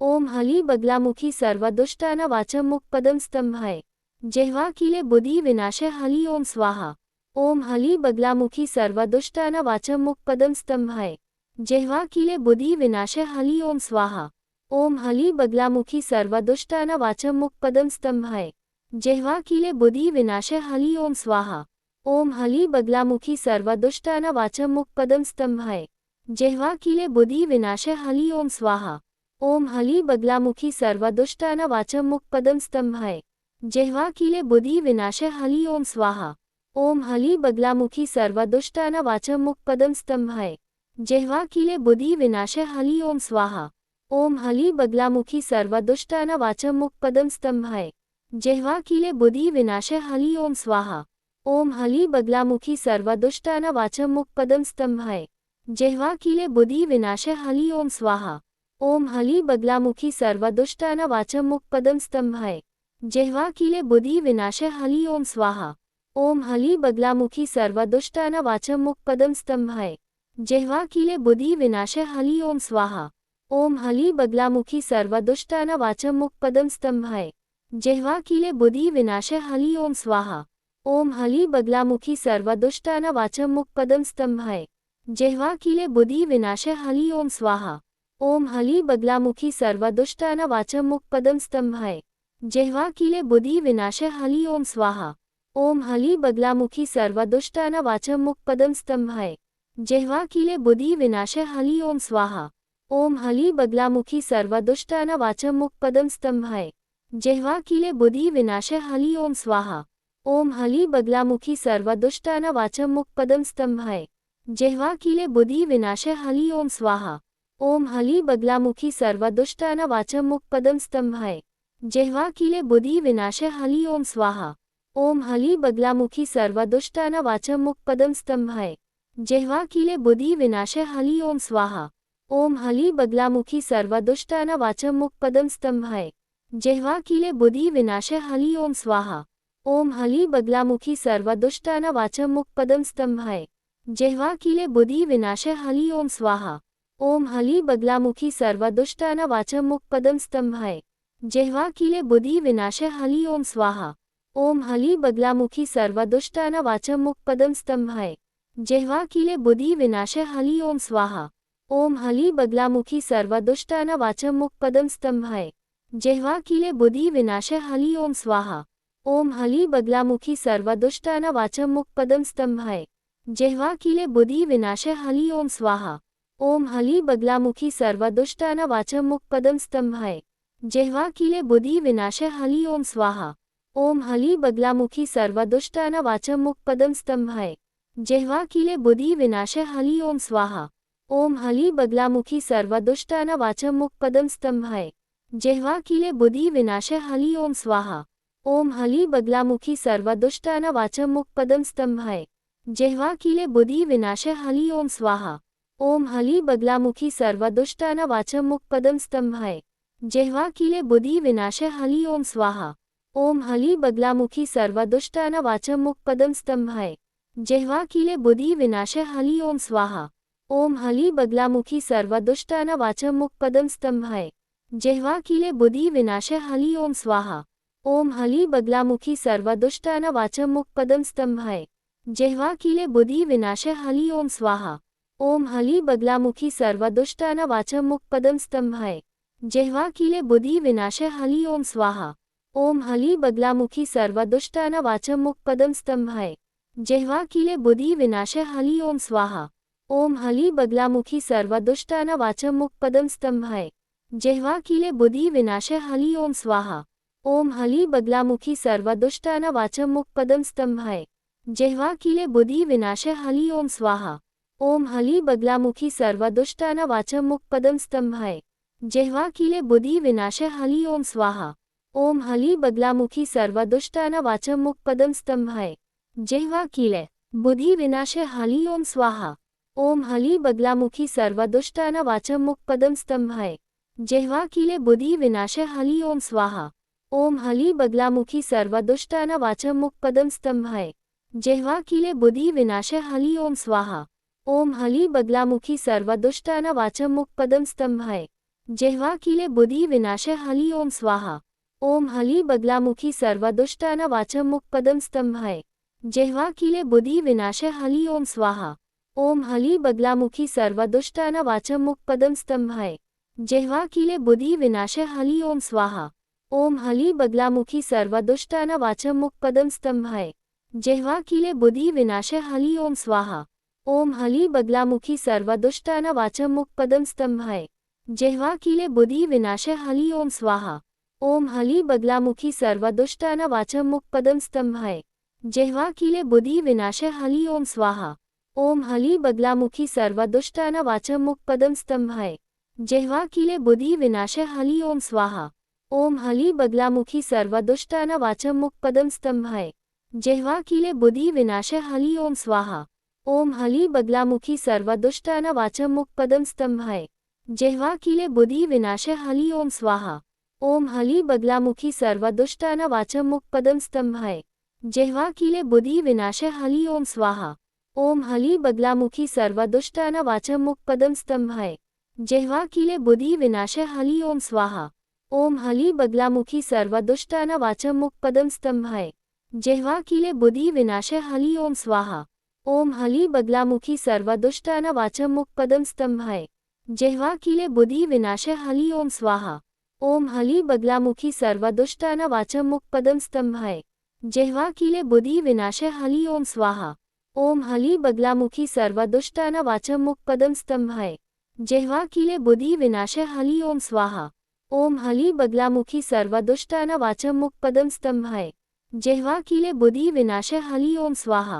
ओम हली बगलामुखी सर्वदुष्टान वाचम मुक्पदम स्तंभाय। जेव्हा किले बुधी विनाशे हली ओम स्वाहा। ओम हली बगलामुखी सर्वदुष्टान वाचम मुक्पदम स्तंभाय। जेव्हा किले बुधी विनाशे हली ओम स्वाहा। ओम हली बगलामुखी सर्वदुष्टान वाचम मुक्पदम स्तंभाय। जेव्हा किले बुधी विनाशे हली ओम स्वाहा। ओम हली बगलामुखी सर्वदुष्टान वाचम मुक्पदम स्तंभाय। जेव्हा किले बुधी विनाशे हली ओम स्वाहा। ओम हली बगलामुखी सर्वदुष्टान वाचम मुक्पदम स्तंभाय। जेव्हा किले बुधी विनाशे हली ओम स्वाहा। ओम हली बगलामुखी सर्वदुष्टान वाचम मुक्पदम स्तंभाय। जेव्हा किले बुधी विनाशे हली ओम स्वाहा। ओम हली बगलामुखी सर्वदुष्टान वाचम मुक्पदम स्तंभाय। जेव्हा किले बुधी विनाशे हली ओम स्वाहा। ओम हली बगलामुखी सर्वदुष्टान वाचम मुक्पदम स्तंभाय। जेव्हा किले बुधी विनाशे हली ओम स्वाहा। ओम हली बगलामुखी सर्वदुष्टान वाचम मुक्पदम स्तंभाय। जेव्हा किले बुधी विनाशे हली ओम स्वाहा। ओम हली बगलामुखी सर्वदुष्टान वाचम मुक्पदम स्तंभाय। जेव्हा किले बुधी विनाशे हली ओम स्वाहा। ओम हली बगलामुखी सर्वदुष्टान वाचम मुक्पदम स्तंभाय। जेव्हा किले बुधी विनाशे हली ओम स्वाहा। ओम हली बगलामुखी सर्वदुष्टान वाचम मुक्पदम स्तंभाय। जेव्हा किले बुधी विनाशे हली ओम स्वाहा। ओम हली बगलामुखी सर्वदुष्टान वाचम मुक्पदम स्तंभाय। जेव्हा किले बुधी विनाशे हली ओम स्वाहा। ओम हली बगलामुखी सर्वदुष्टान वाचम मुक्पदम स्तंभाय। जेव्हा किले बुधी विनाशे हली ओम स्वाहा। ओम हली बगलामुखी सर्वदुष्टान वाचम मुक्पदम स्तंभाय। जेव्हा किले बुधी विनाशे हली ओम स्वाहा। ओम हली बगलामुखी सर्वदुष्टान वाचम मुक्पदम स्तंभाय। जेव्हा किले बुधी विनाशे हली ओम स्वाहा। ओम हली बगलामुखी सर्वदुष्टान वाचम मुक्पदम स्तंभाय। जेव्हा किले बुधी विनाशे हली ओम स्वाहा। ओम हली बगलामुखी सर्वदुष्टान वाचम मुक्पदम स्तंभाय। जेव्हा किले बुधी विनाशे हली ओम स्वाहा। ओम हली बगलामुखी सर्वदुष्टान वाचम मुक्पदम स्तंभाय। जेव्हा किले बुधी विनाशे हली ओम स्वाहा। ओम हली बगलामुखी सर्वदुष्टान वाचम मुक्पदम स्तंभाय। जेव्हा किले बुधी विनाशे हली ओम स्वाहा। ओम हली बगलामुखी सर्वदुष्टान वाचम मुक्पदम स्तंभाय। जेव्हा किले बुधी विनाशे हली ओम स्वाहा। ओम हली बगलामुखी सर्वदुष्टान वाचम मुक्पदम स्तंभाय। जेव्हा किले बुधी विनाशे हली ओम स्वाहा। ओम हली बगलामुखी सर्वदुष्टान वाचम मुक्पदम स्तंभाय। जेव्हा किले बुधी विनाशे हली ओम स्वाहा। ओम हली बगलामुखी सर्वदुष्टान वाचम मुक्पदम स्तंभाय। जेव्हा किले बुधी विनाशे हली ओम स्वाहा। ओम हली बगलामुखी सर्वदुष्टान वाचम मुक्पदम स्तंभाय। जेव्हा किले बुधी विनाशे हली ओम स्वाहा। ओम हली बगलामुखी सर्वदुष्टान वाचम मुक्पदम स्तंभाय। जेव्हा किले बुधी विनाशे हली ओम स्वाहा। ओम हली बगलामुखी सर्वदुष्टान वाचम मुक्पदम स्तंभाय। जेव्हा किले बुधी विनाशे हली ओम स्वाहा। ओम हली बगलामुखी सर्वदुष्टान वाचम मुक्पदम स्तंभाय। जेव्हा किले बुधी विनाशे हली ओम स्वाहा। ओम हली बगलामुखी सर्वदुष्टान वाचम मुक्पदम स्तंभाय। जेव्हा किले बुधी विनाशे हली ओम स्वाहा। ओम हली बगलामुखी सर्वदुष्टान वाचम मुक्पदम स्तंभाय। जेव्हा किले बुधी विनाशे हली ओम स्वाहा। ओम हली बगलामुखी सर्वदुष्टान वाचम मुक्पदम स्तंभाय। जेव्हा किले बुधी विनाशे हली ओम स्वाहा। ओम हली बगलामुखी सर्वदुष्टान वाचम मुक्पदम स्तंभाय। जेव्हा किले बुधी विनाशे हली ओम स्वाहा। ओम हली बगलामुखी सर्वदुष्टान वाचम मुक्पदम स्तंभाय। जेव्हा किले बुधी विनाशे हली ओम स्वाहा। ओम हली बगलामुखी सर्वदुष्टान वाचम मुक्पदम स्तंभाय। जेव्हा किले बुधी विनाशे हली ओम स्वाहा। ओम हली बगलामुखी सर्वदुष्टान वाचम मुक्पदम स्तंभाय। जेव्हा किले बुधी विनाशे हली ओम स्वाहा। ओम हली बगलामुखी सर्वदुष्टान वाचम मुक्पदम स्तंभाय। जेव्हा किले बुधी विनाशे हली ओम स्वाहा। ओम हली बगलामुखी सर्वदुष्टान वाचम मुक्पदम स्तंभाय। जेव्हा किले बुधी विनाशे हली ओम स्वाहा। ओम हली बगलामुखी सर्वदुष्टान वाचम मुक्पदम स्तंभाय। जेव्हा किले बुधी विनाशे हली ओम स्वाहा। ओम हली बगलामुखी सर्वदुष्टान वाचम मुक्पदम स्तंभाय। जेव्हा किले बुधी विनाशे हली ओम स्वाहा। ओम हली बगलामुखी सर्वदुष्टान वाचम मुक्पदम स्तंभाय। जेव्हा किले बुधी विनाशे हली ओम स्वाहा। ओम हली बगलामुखी सर्वदुष्टान वाचम मुक्पदम स्तंभाय। जेव्हा किले बुधी विनाश हली ओम स्वाहा ओम हली बगलामुखी सर्वदुष्टान वाचम मुक्पदम स्तंभाय जेव्हा किले बुधी विनाश हली ओम स्वाहा ओम हली बगलामुखी सर्वदुष्टान वाचम मुक्पदम स्तंभाय जेव्हा किले बुधी विनाश हली ओम स्वाहा ओम हली बगलामुखी सर्वदुष्टान वाचम मुक्पदम स्तंभाय जेव्हा किले बुधी विनाश हली ओम स्वाहा ओम हली बगलामुखी सर्वदुष्टान वाचम मुक्पदम स्तंभाय जेव्हा किले बुधी विनाश हली ओम स्वाहा ओम हली बगलामुखी सर्वदुष्टान वाचम मुक्पदम स्तंभाय जेव्हा किले बुधी विनाश हली ओम स्वाहा ओम हली बगलामुखी सर्वदुष्टान वाचम मुक्पदम स्तंभाय जेव्हा किले बुधी विनाश हली ओम स्वाहा ओम हली बगलामुखी सर्वदुष्टान वाचम मुक्पदम स्तंभाय जेव्हा किले बुधी विनाश हली ओम स्वाहा ओम हली बगलामुखी सर्वदुष्टान वाचम मुक्पदम स्तंभाय जेव्हा किले बुधी विनाश हली ओम स्वाहा ओम हली बगलामुखी सर्वदुष्टान वाचम मुक्पदम स्तंभाय जेव्हा किले बुधी विनाश हली ओम स्वाहा ओम हली बगलामुखी सर्वदुष्टान वाचम मुक्पदम स्तंभाय जेव्हा किले बुधी विनाश हली ओम स्वाहा ओम हली बगलामुखी सर्वदुष्टान वाचम मुक्पदम स्तंभाय जेव्हा किले बुधी विनाश हली ओम स्वाहा ओम हली बगलामुखी सर्वदुष्टान वाचम मुक्पदम स्तंभाय जेव्हा किले बुधी विनाश हली ओम स्वाहा ओम हली बगलामुखी सर्वदुष्टान वाचम मुक्पदम स्तंभाय जेव्हा किले बुधी विनाश हली ओम स्वाहा ओम हली बगलामुखी सर्वदुष्टान वाचम मुक्पदम स्तंभाय जेव्हा किले बुधी विनाश हली ओम स्वाहा ओम हली बगलामुखी सर्वदुष्टान वाचम मुक्पदम स्तंभाय जेव्हा किले बुधी विनाश हली ओम स्वाहा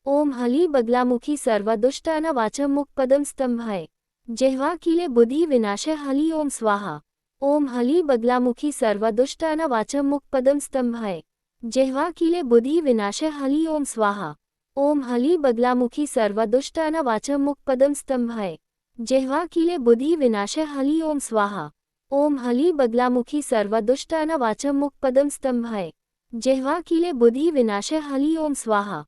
ओम हली बगलामुखी सर्वदुष्टान वाचम मुक्पदम स्तंभाय जेव्हा किले बुधी विनाश हली ओम स्वाहा ओम हली बगलामुखी सर्वदुष्टान वाचम मुक्पदम स्तंभाय जेव्हा किले बुधी विनाश हली ओम स्वाहा ओम हली बगलामुखी सर्वदुष्टान वाचम मुक्पदम स्तंभाय जेव्हा किले बुधी विनाश हली ओम स्वाहा ओम हली बगलामुखी सर्वदुष्टान वाचम मुक्पदम स्तंभाय जेव्हा किले बुधी विनाश हली ओम स्वाहा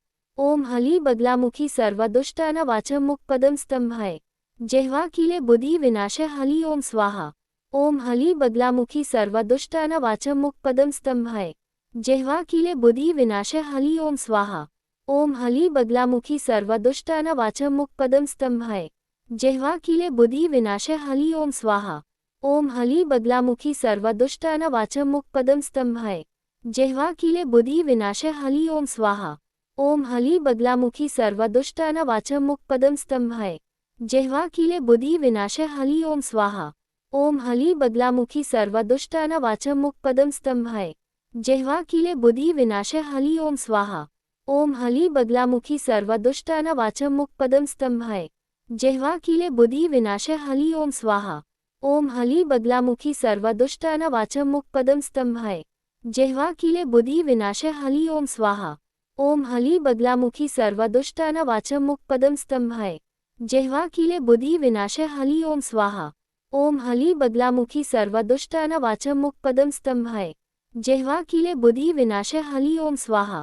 ओम हली बगलामुखी सर्वदुष्टान वाचम मुक्पदम स्तंभाय जेव्हा किले बुधी विनाश हली ओम स्वाहा ओम हली बगलामुखी सर्वदुष्टान वाचम मुक्पदम स्तंभाय जेव्हा किले बुधी विनाश हली ओम स्वाहा ओम हली बगलामुखी सर्वदुष्टान वाचम मुक्पदम स्तंभाय जेव्हा किले बुधी विनाश हली ओम स्वाहा ओम हली बगलामुखी सर्वदुष्टान वाचम मुक्पदम स्तंभाय जेव्हा किले बुधी विनाश हली ओम स्वाहा ओम हली बगलामुखी सर्वदुष्टान वाचम मुक्पदम स्तंभाय जेव्हा किले बुधी विनाश हली ओम स्वाहा ओम हली बगलामुखी सर्वदुष्टान वाचम मुक्पदम स्तंभाय जेव्हा किले बुधी विनाश हली ओम स्वाहा ओम हली बगलामुखी सर्वदुष्टान वाचम मुक्पदम स्तंभाय जेव्हा किले बुधी विनाश हली ओम स्वाहा ओम हली बगलामुखी सर्वदुष्टान वाचम मुक्पदम स्तंभाय जेव्हा किले बुधी विनाश हली ओम स्वाहा ओम हली बगलामुखी सर्वदुष्टान वाचम मुक्पदम स्तंभाय जेव्हा किले बुधी विनाश हली ओम स्वाहा ओम हली बगलामुखी सर्वदुष्टान वाचम मुक्पदम स्तंभाय जेव्हा किले बुधी विनाश हली ओम स्वाहा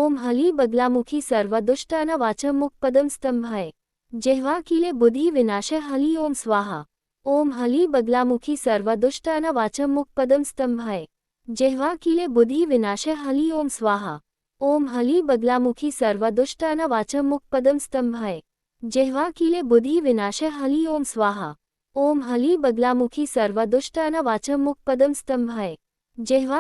ओम हली बगलामुखी सर्वदुष्टान वाचम मुक्पदम स्तंभाय जेव्हा किले बुधी विनाश हली ओम स्वाहा ओम हली बगलामुखी सर्वदुष्टान वाचम मुक्पदम स्तंभाय जेव्हा किले बुधी विनाश हली ओम स्वाहा ओम हली बगलामुखी सर्वदुष्टान वाचम मुक्पदम स्तंभाय जेव्हा किले बुधी विनाश हली ओम स्वाहा ओम हली बगलामुखी सर्वदुष्टान वाचम मुक्पदम स्तंभाय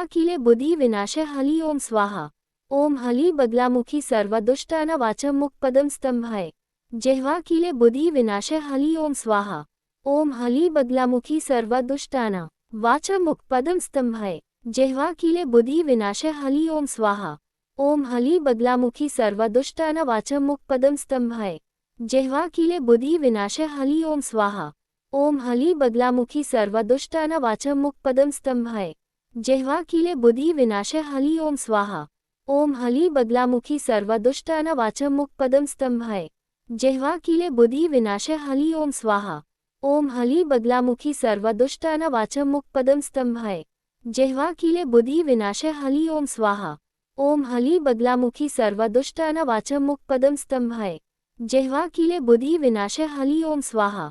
जेव्हा किले बुधी विनाश हली ओम स्वाहा ओम हली बगलामुखी सर्वदुष्टान वाचम मुक्पदम स्तंभाय जेव्हा किले बुधी विनाश हली ओम स्वाहा ओम हली बगलामुखी सर्वदुष्टान वाचम मुक्पदम स्तंभाय जेव्हा किले बुधी विनाश हली ओम स्वाहा ओम हली बगलामुखी सर्वदुष्टान वाचम मुक्पदम स्तंभाय जेव्हा किले बुधी विनाश हली ओम स्वाहा ओम हली बगलामुखी सर्वदुष्टान वाचम मुक्पदम स्तंभाय जेव्हा किले बुधी विनाश हली ओम स्वाहा ओम हली बगलामुखी सर्वदुष्टान वाचम मुक्पदम स्तंभाय जेव्हा किले बुधी विनाश हली ओम स्वाहा ओम हली बगलामुखी सर्वदुष्टान वाचम मुक्पदम स्तंभाय जेव्हा किले बुधी विनाश हली ओम स्वाहा ओम हली बगलामुखी सर्वदुष्टान वाचम मुक्पदम स्तंभाय जेव्हा किले बुधी विनाश हली ओम स्वाहा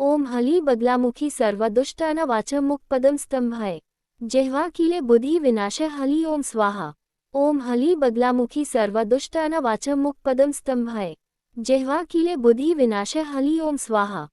ओम हली बगलामुखी सर्वदुष्टानावाचं मुखपदं स्तंभाय जेव्हा किले बुधी विनाश हली ओम स्वाहा ओम हली बगलामुखी सर्वदुष्टानावाचं मुखपदं स्तंभाय जेव्हा किले बुधी विनाश हली ओम स्वाहा।